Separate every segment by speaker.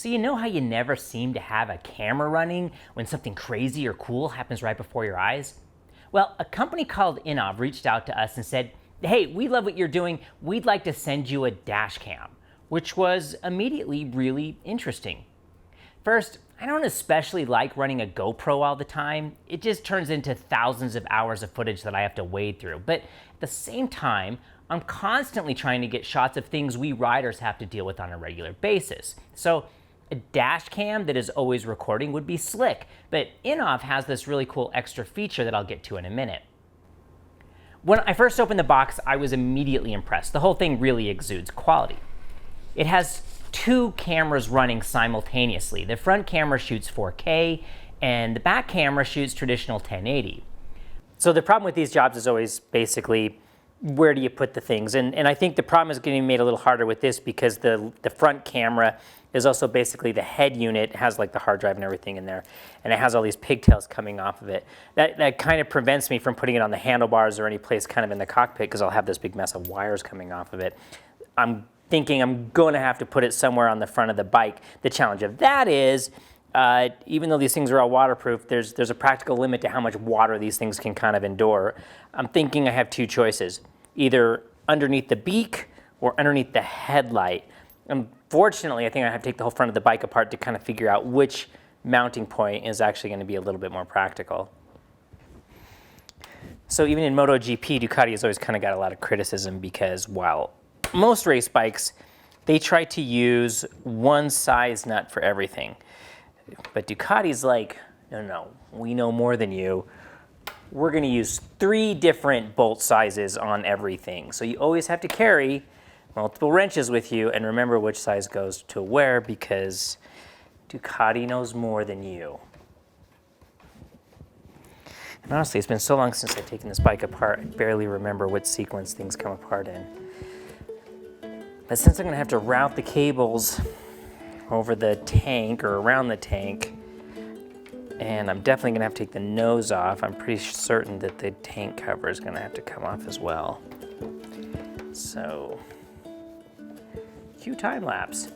Speaker 1: So you know how you never seem to have a camera running when something crazy or cool happens right before your eyes? Well, a company called Innovv reached out to us and said, hey, we love what you're doing. We'd like to send you a Dashcam, which was immediately really interesting. First, I don't especially like running a GoPro all the time. It just turns into thousands of hours of footage that I have to wade through. But at the same time, I'm constantly trying to get shots of things we riders have to deal with on a regular basis. So a dash cam that is always recording would be slick, but Innovv has this really cool extra feature that I'll get to in a minute. When I first opened the box, I was immediately impressed. The whole thing really exudes quality. It has two cameras running simultaneously. The front camera shoots 4K, and the back camera shoots traditional 1080. So the problem with these jobs is always basically, where do you put the things? And I think the problem is getting made a little harder with this because the front camera is also basically the head unit. It has like the hard drive and everything in there, and it has all these pigtails coming off of it. That kind of prevents me from putting it on the handlebars or any place kind of in the cockpit because I'll have this big mess of wires coming off of it. I'm thinking I'm going to have to put it somewhere on the front of the bike. The challenge of that is, even though these things are all waterproof, there's a practical limit to how much water these things can kind of endure. I'm thinking I have two choices, either underneath the beak or underneath the headlight. Unfortunately, I think I have to take the whole front of the bike apart to kind of figure out which mounting point is actually going to be a little bit more practical. So even in MotoGP, Ducati has always kind of got a lot of criticism because while most race bikes, they try to use one size nut for everything. But Ducati's like, no, we know more than you. We're going to use 3 different bolt sizes on everything. So you always have to carry multiple wrenches with you and remember which size goes to where because Ducati knows more than you. And honestly, it's been so long since I've taken this bike apart, I barely remember what sequence things come apart in. But since I'm going to have to route the cables over the tank or around the tank, and I'm definitely going to have to take the nose off, I'm pretty certain that the tank cover is going to have to come off as well. So, cue time lapse.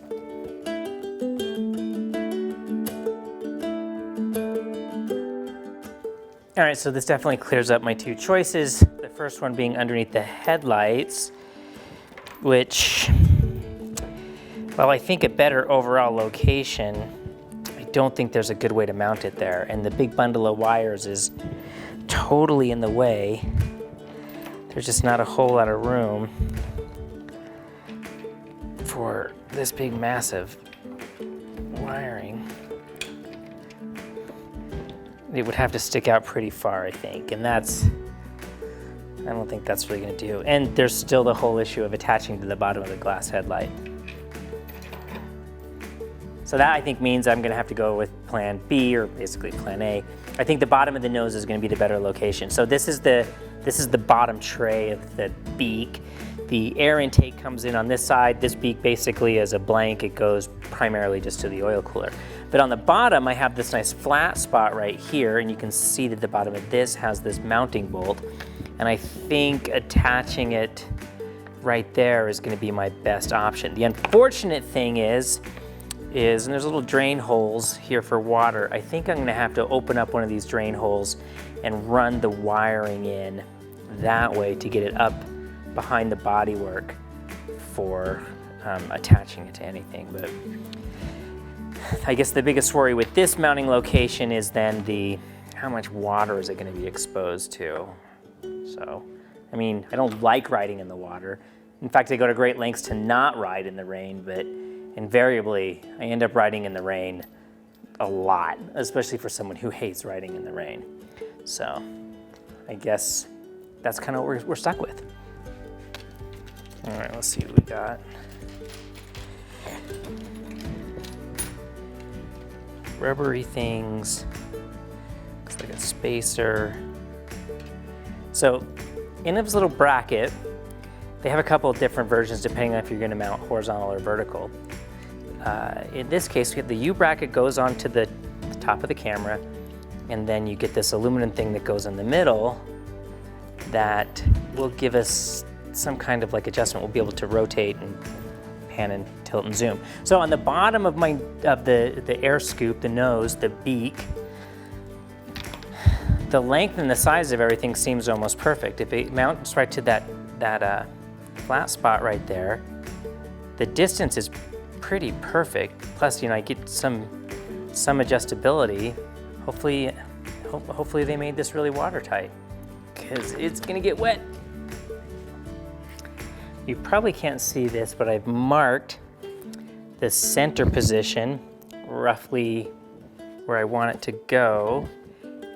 Speaker 1: All right, so this definitely clears up my two choices. The first one being underneath the headlights, which, while I think a better overall location, I don't think there's a good way to mount it there. And the big bundle of wires is totally in the way. There's just not a whole lot of room for this big massive wiring. It would have to stick out pretty far, I think, and I don't think that's really gonna do. And there's still the whole issue of attaching to the bottom of the glass headlight. So that, I think, means I'm gonna have to go with plan B, or basically plan A. I think the bottom of the nose is gonna be the better location. So this is the bottom tray of the beak. The air intake comes in on this side. This beak basically is a blank. It goes primarily just to the oil cooler. But on the bottom, I have this nice flat spot right here, and you can see that the bottom of this has this mounting bolt. And I think attaching it right there is gonna be my best option. The unfortunate thing is, and there's little drain holes here for water. I think I'm gonna have to open up one of these drain holes and run the wiring in that way to get it up behind the bodywork for attaching it to anything. But I guess the biggest worry with this mounting location is then how much water is it going to be exposed to. So, I mean, I don't like riding in the water. In fact, I go to great lengths to not ride in the rain, but invariably I end up riding in the rain a lot, especially for someone who hates riding in the rain. So I guess that's kind of what we're stuck with. All right, let's see what we got. Rubbery things. Looks like a spacer. So, Innovv's little bracket, they have a couple of different versions depending on if you're going to mount horizontal or vertical. In this case, we have the U bracket goes onto the top of the camera, and then you get this aluminum thing that goes in the middle that will give us some kind of like adjustment. We'll be able to rotate and pan and tilt and zoom. So on the bottom of the air scoop, the nose, the beak, the length and the size of everything seems almost perfect. If it mounts right to that flat spot right there, the distance is pretty perfect. Plus, I get some adjustability. Hopefully they made this really watertight, because it's gonna get wet. You probably can't see this, but I've marked the center position, roughly where I want it to go.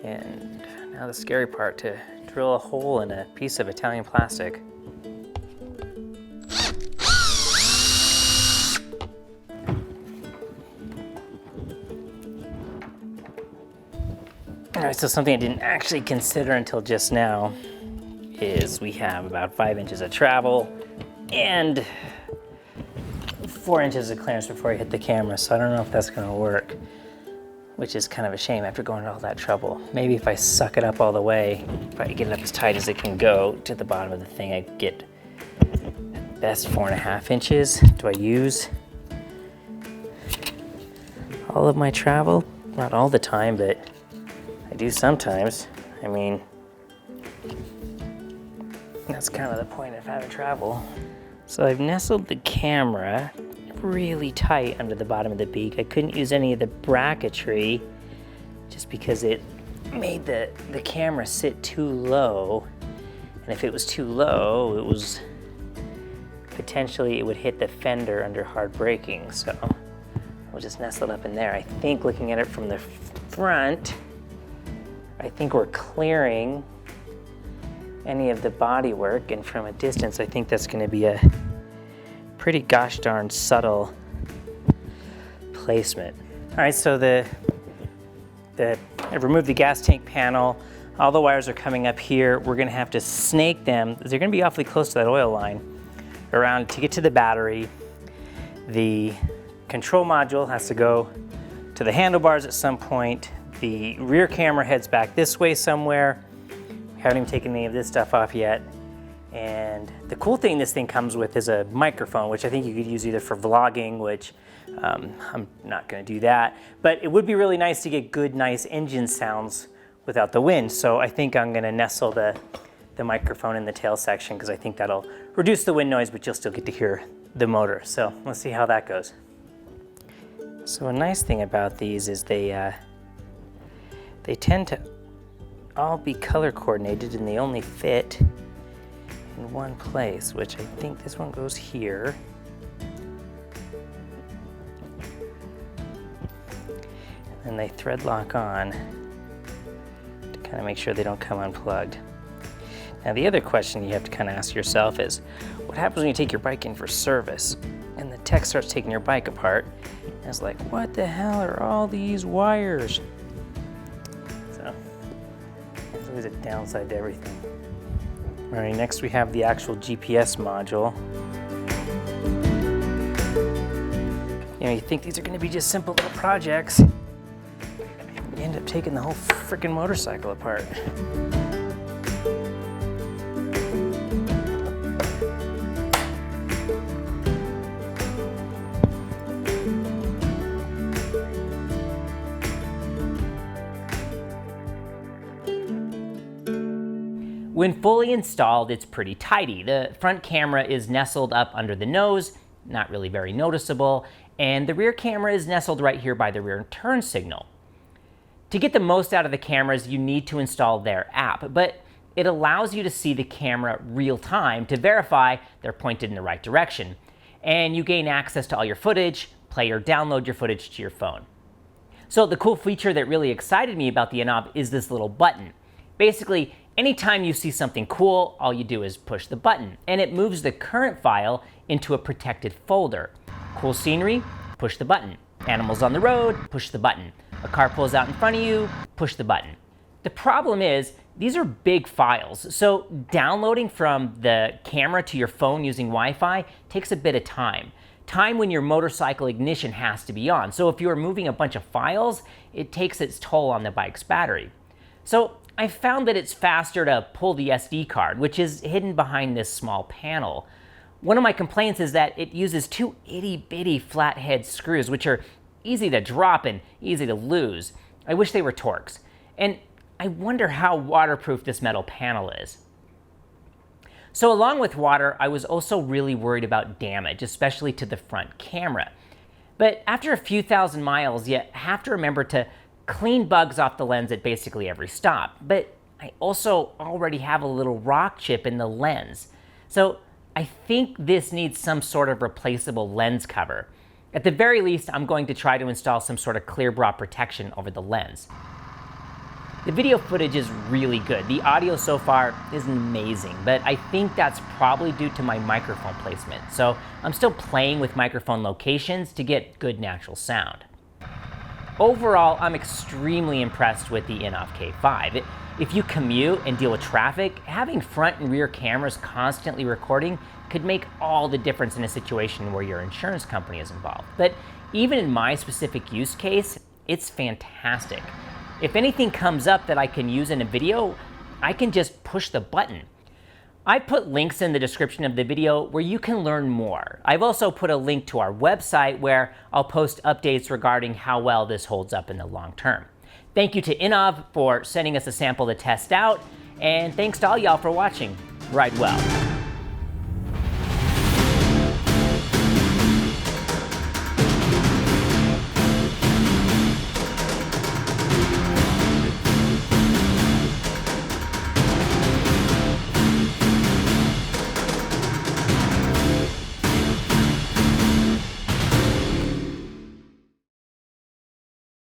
Speaker 1: And now the scary part, to drill a hole in a piece of Italian plastic. All right, so something I didn't actually consider until just now is we have about 5 inches of travel and 4 inches of clearance before I hit the camera, so I don't know if that's gonna work, which is kind of a shame after going to all that trouble. Maybe if I suck it up all the way, if I get it up as tight as it can go to the bottom of the thing, I get at best 4.5 inches. Do I use all of my travel? Not all the time, but I do sometimes. I mean, that's kind of the point of having travel. So I've nestled the camera really tight under the bottom of the beak. I couldn't use any of the bracketry just because it made the camera sit too low. And if it was too low, it would hit the fender under hard braking. So we'll just nestle it up in there. I think looking at it from the front, I think we're clearing any of the body work, and from a distance I think that's going to be a pretty gosh darn subtle placement. All right, so I've removed the gas tank panel. All the wires are coming up here. We're going to have to snake them. They're going to be awfully close to that oil line around to get to the battery. The control module has to go to the handlebars at some point. The rear camera heads back this way somewhere. We haven't even taken any of this stuff off yet. And the cool thing this thing comes with is a microphone, which I think you could use either for vlogging, which I'm not gonna do that, but it would be really nice to get good, nice engine sounds without the wind. So I think I'm gonna nestle the microphone in the tail section, because I think that'll reduce the wind noise, but you'll still get to hear the motor. So let's see how that goes. So a nice thing about these is they tend to all be color coordinated, and they only fit in one place, which I think this one goes here. And they thread lock on to kind of make sure they don't come unplugged. Now the other question you have to kind of ask yourself is, what happens when you take your bike in for service and the tech starts taking your bike apart, and it's like, what the hell are all these wires? So there's always a downside to everything. All right, next we have the actual GPS module. You think these are gonna be just simple little projects. You end up taking the whole frickin' motorcycle apart. When fully installed, it's pretty tidy. The front camera is nestled up under the nose, not really very noticeable, and the rear camera is nestled right here by the rear turn signal. To get the most out of the cameras, you need to install their app, but it allows you to see the camera real time to verify they're pointed in the right direction. And you gain access to all your footage, play or download your footage to your phone. So the cool feature that really excited me about the Innovv is this little button. Basically, anytime you see something cool, all you do is push the button, and it moves the current file into a protected folder. Cool scenery, push the button. Animals on the road, push the button. A car pulls out in front of you, push the button. The problem is, these are big files, so downloading from the camera to your phone using Wi-Fi takes a bit of time. Time when your motorcycle ignition has to be on. So if you're moving a bunch of files, it takes its toll on the bike's battery. So I found that it's faster to pull the SD card, which is hidden behind this small panel. One of my complaints is that it uses two itty-bitty flathead screws, which are easy to drop and easy to lose. I wish they were Torx. And I wonder how waterproof this metal panel is. So along with water, I was also really worried about damage, especially to the front camera. But after a few thousand miles, you have to remember to clean bugs off the lens at basically every stop. But I also already have a little rock chip in the lens. So I think this needs some sort of replaceable lens cover. At the very least, I'm going to try to install some sort of clear bra protection over the lens. The video footage is really good. The audio so far is amazing, but I think that's probably due to my microphone placement. So I'm still playing with microphone locations to get good natural sound. Overall, I'm extremely impressed with the Innovv K5. If you commute and deal with traffic, having front and rear cameras constantly recording could make all the difference in a situation where your insurance company is involved. But even in my specific use case, it's fantastic. If anything comes up that I can use in a video, I can just push the button. I put links in the description of the video where you can learn more. I've also put a link to our website where I'll post updates regarding how well this holds up in the long term. Thank you to Innovv for sending us a sample to test out, and thanks to all y'all for watching. Ride well.